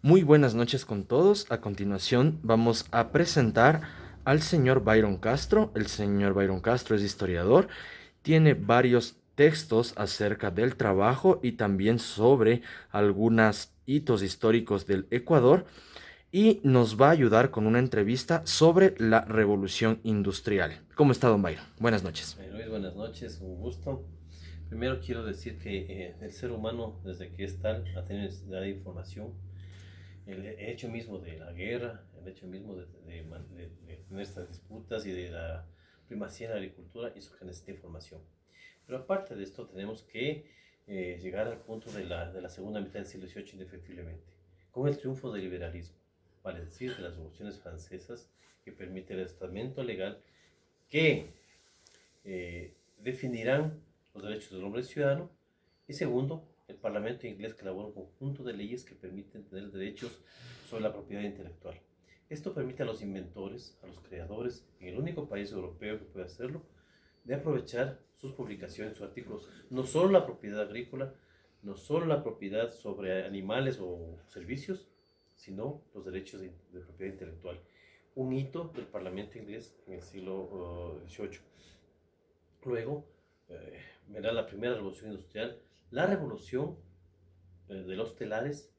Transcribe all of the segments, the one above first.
Muy buenas noches con todos. A continuación vamos a presentar al señor Byron Castro. El señor Byron Castro es historiador, tiene varios textos acerca del trabajo y también sobre algunos hitos históricos del Ecuador y nos va a ayudar con una entrevista sobre la revolución industrial. ¿Cómo está, don Byron? Buenas noches. Luis, buenas noches, un gusto. Primero quiero decir que el ser humano, desde que es tal, ha tenido necesidad de información. El hecho mismo de la guerra, el hecho mismo de tener estas disputas y de la primacía en la agricultura hizo que necesite información. Pero aparte de esto, tenemos que llegar al punto de la segunda mitad del siglo XVIII indefectiblemente, con el triunfo del liberalismo, vale decir, de las revoluciones francesas que permite el estamento legal que definirán los derechos del hombre ciudadano. Y segundo, el Parlamento inglés que elabora un conjunto de leyes que permiten tener derechos sobre la propiedad intelectual. Esto permite a los inventores, a los creadores, en el único país europeo que puede hacerlo, de aprovechar sus publicaciones, sus artículos, no solo la propiedad agrícola, no solo la propiedad sobre animales o servicios, sino los derechos de propiedad intelectual. Un hito del Parlamento inglés en el siglo XVIII. Luego verá la primera revolución industrial, la revolución de los telares,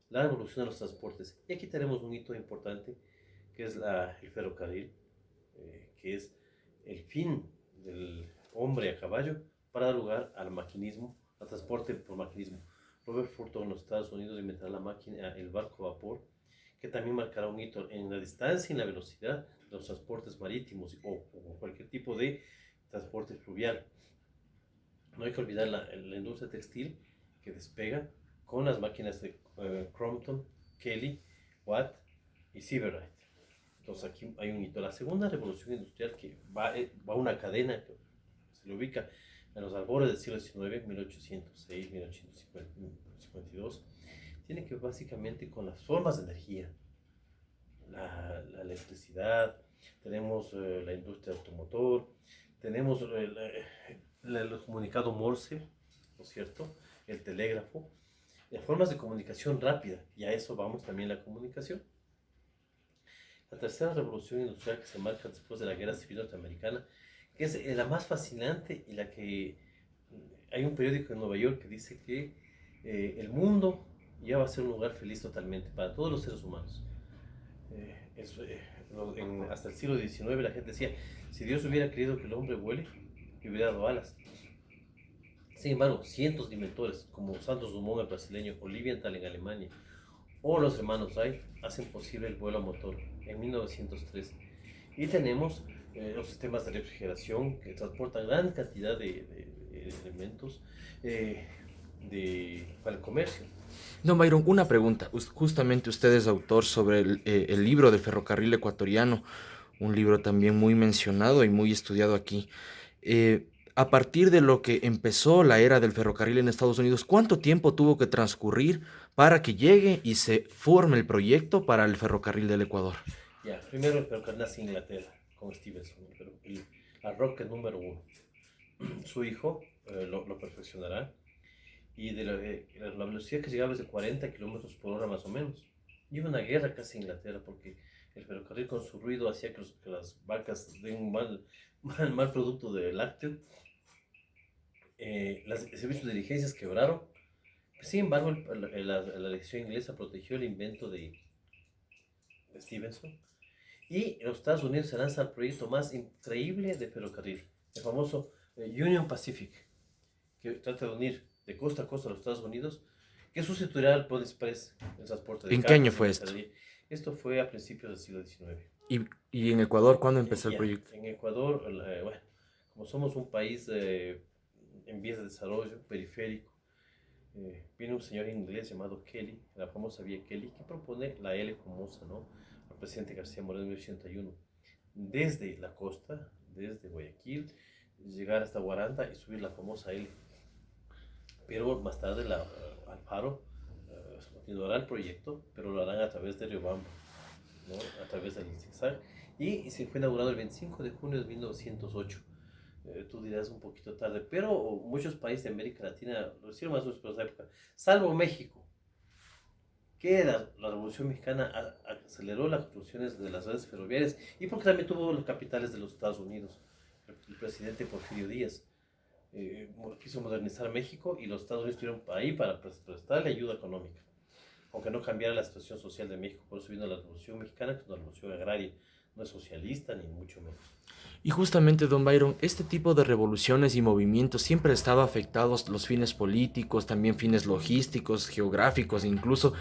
la revolución de los transportes. Y aquí tenemos un hito importante que es el ferrocarril, que es el fin del hombre a caballo para dar lugar al maquinismo, al transporte por maquinismo. Robert Fulton en los Estados Unidos inventará la máquina, el barco a vapor, que también marcará un hito en la distancia y en la velocidad de los transportes marítimos o cualquier tipo de transporte fluvial. No hay que olvidar la industria textil que despega con las máquinas de Crompton, Kelly, Watt y Silverite. Entonces aquí hay un hito. La segunda revolución industrial que va a una cadena que se le ubica en los albores del siglo XIX, 1806, 1852, tiene que ver básicamente con las formas de energía, la electricidad, tenemos la industria automotor, tenemos el comunicado Morse, ¿no es cierto? El telégrafo, formas de comunicación rápida, y a eso vamos también la comunicación. La tercera revolución industrial que se marca después de la Guerra Civil Norteamericana, que es la más fascinante y la que hay un periódico en Nueva York que dice que el mundo ya va a ser un lugar feliz totalmente para todos los seres humanos. Hasta el siglo XIX la gente decía, si Dios hubiera querido que el hombre vuele, le hubiera dado alas. Sin embargo, cientos de inventores, como Santos Dumont el brasileño, o Lilienthal en Alemania, o los hermanos Wright, hacen posible el vuelo a motor en 1903. Y tenemos los sistemas de refrigeración que transportan gran cantidad de elementos para el comercio. Don Byron, una pregunta. Justamente usted es autor sobre el libro del ferrocarril ecuatoriano, un libro también muy mencionado y muy estudiado aquí. A partir de lo que empezó la era del ferrocarril en Estados Unidos, ¿cuánto tiempo tuvo que transcurrir para que llegue y se forme el proyecto para el ferrocarril del Ecuador? Ya, primero el ferrocarril nace en Inglaterra con Stevenson, la Rocket número uno. Su hijo lo perfeccionará y la velocidad que llegaba es de 40 kilómetros por hora más o menos. Y hubo una guerra casi en Inglaterra porque el ferrocarril con su ruido hacía que las vacas den un mal producto de lácteo. Los servicios de diligencias quebraron. Sin embargo, la legislación inglesa protegió el invento de Stevenson. Y en los Estados Unidos se lanza el proyecto más increíble de ferrocarril, el famoso Union Pacific, que trata de unir de costa a costa a los Estados Unidos, que sustituirá al Pony Express, el transporte de ¿En qué año cartas y fue esto? mercadería. Esto fue a principios del siglo XIX. Y en Ecuador cuándo empezó el Ya, proyecto? en Ecuador, bueno, como somos un país en vías de desarrollo, periférico, viene un señor inglés llamado Kelly, la famosa vía Kelly, que propone la L famosa, ¿no? Al presidente García Moreno en 1981. Desde la costa, desde Guayaquil, llegar hasta Guaranda y subir la famosa L. Pero más tarde Alfaro continuará el proyecto, pero lo harán a través de Riobamba, ¿no? A través del zigzag. Y se fue inaugurado el 25 de junio de 1908. Tú dirás un poquito tarde, pero muchos países de América Latina lo hicieron más o menos por esa época, salvo México. que la Revolución Mexicana aceleró las construcciones de las redes ferroviarias y porque también tuvo los capitales de los Estados Unidos. El presidente Porfirio Díaz quiso modernizar México y los Estados Unidos estuvieron ahí para prestarle ayuda económica, aunque no cambiara la situación social de México. Por eso vino la Revolución Mexicana, que es una revolución agraria, no es socialista ni mucho menos. Y justamente, don Byron, este tipo de revoluciones y movimientos siempre estaba afectados los fines políticos, también fines logísticos, geográficos incluso.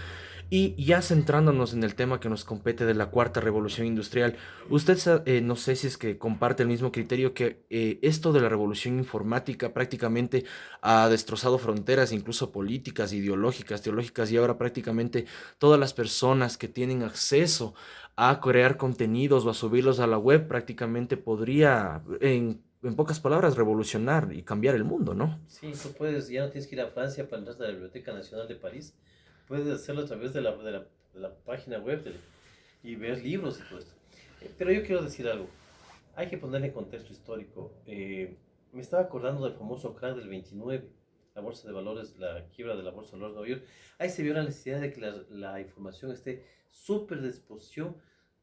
Y ya centrándonos en el tema que nos compete de la cuarta revolución industrial, usted no sé si es que comparte el mismo criterio que esto de la revolución informática prácticamente ha destrozado fronteras, incluso políticas, ideológicas, teológicas, y ahora prácticamente todas las personas que tienen acceso a crear contenidos o a subirlos a la web prácticamente podría, en pocas palabras, revolucionar y cambiar el mundo, ¿no? Sí, tú puedes, ya no tienes que ir a Francia para entrar a la Biblioteca Nacional de París, puedes hacerlo a través de la página web y ver libros y todo esto. Pero yo quiero decir algo, hay que ponerle contexto histórico. Me estaba acordando del famoso crack del 29, la bolsa de valores, la quiebra de la bolsa de valores de Nueva York. Ahí se vio la necesidad de que la información esté súper de disposición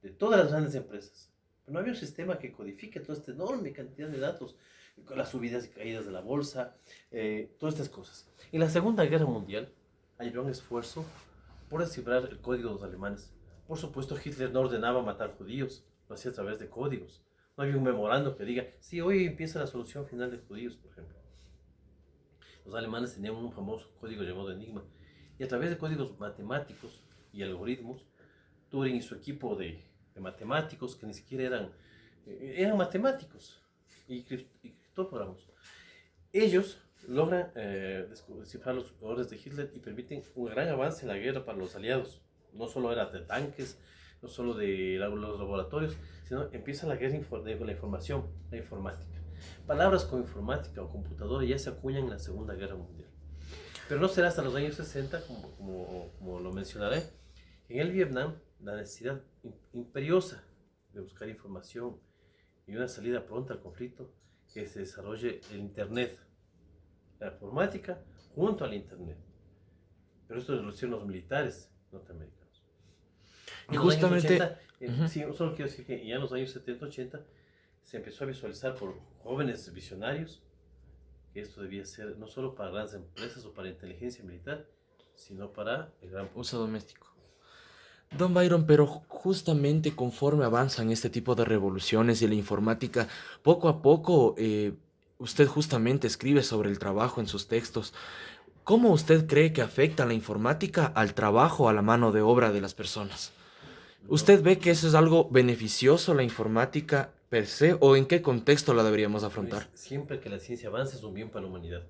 de todas las grandes empresas. Pero no había un sistema que codifique toda esta enorme cantidad de datos, con las subidas y caídas de la bolsa, todas estas cosas. En la Segunda Guerra Mundial hay un esfuerzo por descifrar el código de los alemanes. Por supuesto, Hitler no ordenaba matar judíos, lo hacía a través de códigos. No había un memorando que diga, sí, hoy empieza la solución final de judíos, por ejemplo. Los alemanes tenían un famoso código llamado Enigma. Y a través de códigos matemáticos y algoritmos, Turing y su equipo de matemáticos, que ni siquiera eran matemáticos y criptógrafos, ellos logran descifrar los órdenes de Hitler y permiten un gran avance en la guerra para los aliados. No solo era de tanques, no solo de los laboratorios, sino empieza la guerra de la información, la informática. Palabras como informática o computadora ya se acuñan en la Segunda Guerra Mundial. Pero no será hasta los años 60, como lo mencionaré, en el Vietnam, la necesidad imperiosa de buscar información y una salida pronta al conflicto, que se desarrolle el Internet, la informática junto al Internet. Pero esto lo hicieron los militares norteamericanos. Y En los años justamente, 80, sí, solo quiero decir que ya en los años 70-80 se empezó a visualizar por jóvenes visionarios que esto debía ser no solo para grandes empresas o para inteligencia militar, sino para el gran uso doméstico. Don Byron, pero justamente conforme avanzan este tipo de revoluciones y la informática, poco a poco usted justamente escribe sobre el trabajo en sus textos. ¿Cómo usted cree que afecta la informática al trabajo, a la mano de obra de las personas? no, ¿Usted ve que eso es algo beneficioso, la informática per se, o en qué contexto la deberíamos afrontar? siempre que la ciencia avanza es un bien para la humanidad.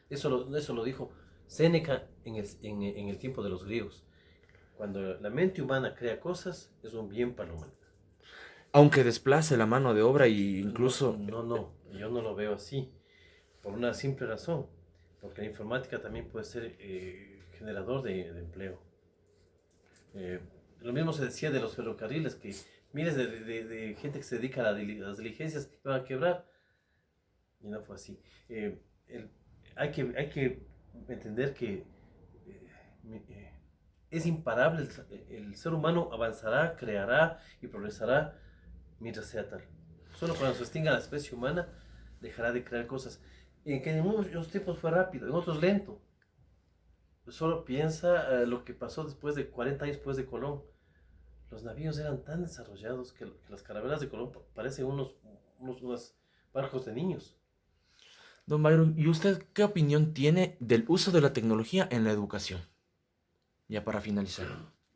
Eso lo dijo Séneca en el tiempo de los griegos. Cuando la mente humana crea cosas, es un bien para la humanidad. Aunque desplace la mano de obra e No, incluso... no, no, yo no lo veo así, por una simple razón, porque la informática también puede ser generador de empleo. Eh, lo mismo se decía de los ferrocarriles, que miles de gente que se dedica a las diligencias iban a quebrar, y no fue así. El- hay que entender que es imparable, el ser humano avanzará, creará y progresará mientras sea tal. Solo cuando se extinga la especie humana dejará de crear cosas. En que en muchos tiempos fue rápido, en otros lento. Solo piensa lo que pasó después de 40 años después de Colón. Los navíos eran tan desarrollados que las carabelas de Colón parecen unos barcos de niños. Don Byron, ¿y usted qué opinión tiene del uso de la tecnología en la educación? Ya para finalizar.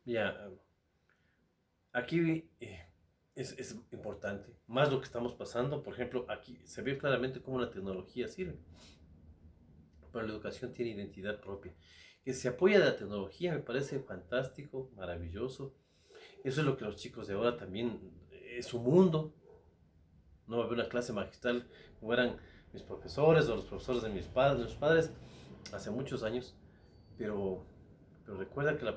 Ya, aquí es importante, más lo que estamos pasando. Por ejemplo, aquí se ve claramente cómo la tecnología sirve, pero la educación tiene identidad propia. Que se apoya de la tecnología me parece fantástico, maravilloso. Eso es lo que los chicos de ahora también, es su mundo. No va a haber una clase magistral como eran mis profesores o los profesores de mis padres hace muchos años, pero, pero recuerda que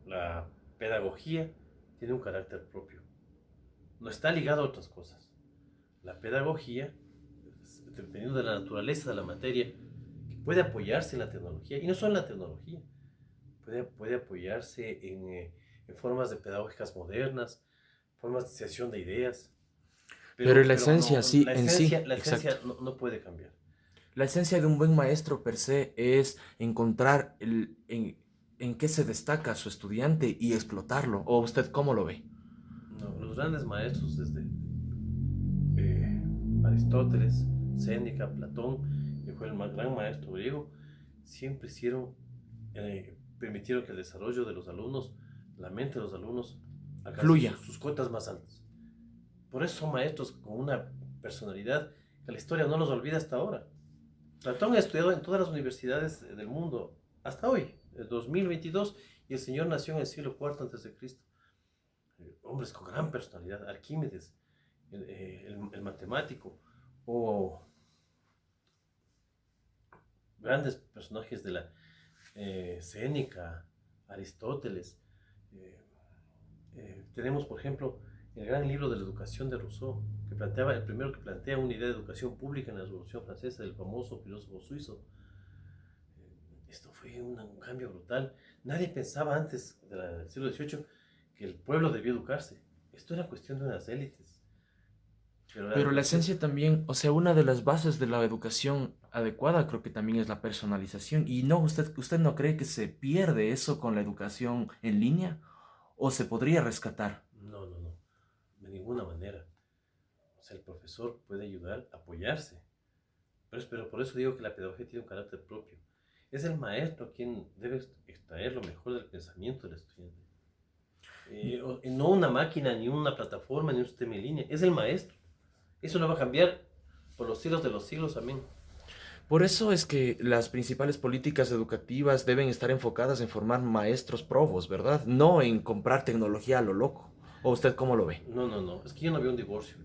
la pedagogía tiene un carácter propio. No está ligado a otras cosas. La pedagogía, dependiendo de la naturaleza de la materia, puede apoyarse en la tecnología, y no solo en la tecnología, puede apoyarse en formas de pedagógicas modernas, formas de asociación de ideas. Pero la esencia, sí, la en sí, esencia, la exacto. esencia no puede cambiar. La esencia de un buen maestro per se es encontrar en qué se destaca su estudiante y explotarlo. ¿O usted cómo lo ve? No, los grandes maestros desde Aristóteles, Séneca, Platón, que fue el gran maestro griego, siempre permitieron que el desarrollo de los alumnos, la mente de los alumnos, alcance Fluya. sus cotas más altas. Por eso son maestros con una personalidad que la historia no los olvida hasta ahora. Platón ha estudiado en todas las universidades del mundo hasta hoy, el 2022, y el señor nació en el siglo IV antes de Cristo. Hombres con gran personalidad, Arquímedes, el matemático, o grandes personajes de la Séneca, Aristóteles. Tenemos, por ejemplo, el gran libro de la educación de Rousseau, el primero que plantea una idea de educación pública en la Revolución Francesa, del famoso filósofo suizo. Esto fue un cambio brutal. Nadie pensaba antes del siglo XVIII que el pueblo debía educarse. Esto era cuestión de unas élites. Pero la esencia también, o sea, una de las bases de la educación adecuada creo que también es la personalización. Y no, ¿usted no cree que se pierde eso con la educación en línea? ¿O se podría rescatar? No, de ninguna manera. O sea, el profesor puede ayudar, apoyarse. Pero por eso digo que la pedagogía tiene un carácter propio. Es el maestro quien debe extraer lo mejor del pensamiento del estudiante. No una máquina, ni una plataforma, ni un sistema en línea. Es el maestro. Eso no va a cambiar por los siglos de los siglos. Amén. Por eso es que las principales políticas educativas deben estar enfocadas en formar maestros probos, ¿verdad? No en comprar tecnología a lo loco. ¿O usted cómo lo ve? No. Es que yo no veo un divorcio.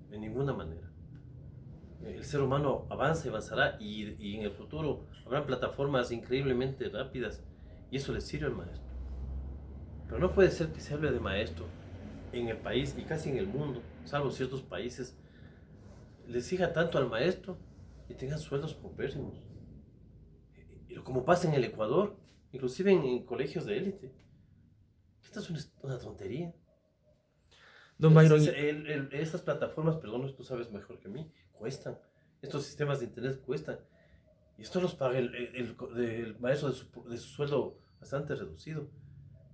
De ninguna manera. El ser humano avanza y avanzará y en el futuro habrán plataformas increíblemente rápidas y eso le sirve al maestro. Pero no puede ser que se hable de maestro en el país y casi en el mundo, salvo ciertos países, le exija tanto al maestro y tengan sueldos paupérrimos. Y como pasa en el Ecuador, inclusive en colegios de élite. Esta es una tontería. Don Byron, Estas plataformas, perdón, tú sabes mejor que mí, cuestan. Estos sistemas de internet cuestan. Y esto los paga el maestro de su sueldo bastante reducido.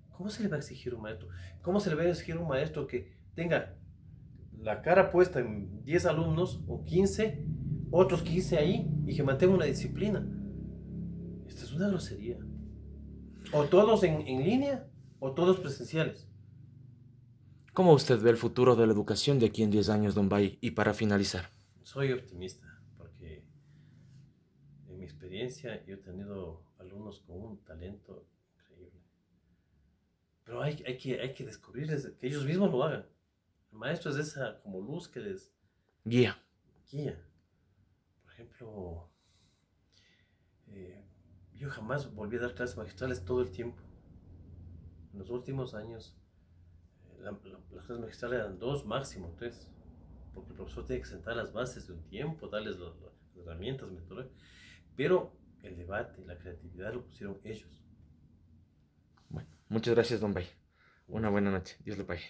¿Cómo se le va a exigir un maestro? ¿Cómo se le va a exigir un maestro que tenga la cara puesta en 10 alumnos o 15, otros 15 ahí y que mantenga una disciplina? Esta es una grosería. O todos en línea o todos presenciales. ¿cómo usted ve el futuro de la educación de aquí en 10 años, don Bay? Y para finalizar. Soy optimista porque en mi experiencia yo he tenido alumnos con un talento increíble. Pero hay que descubrirles, que ellos mismos lo hagan. El maestro es esa como luz que les Guía. guía. Por ejemplo, yo jamás volví a dar clases magistrales todo el tiempo. En los últimos años, las clases magistrales eran 2, máximo 3, porque el profesor tiene que sentar las bases de un tiempo, darles las herramientas, metodologías. Pero el debate, la creatividad lo pusieron ellos. Bueno, muchas gracias, don Bay. Una buena noche. Dios le pague.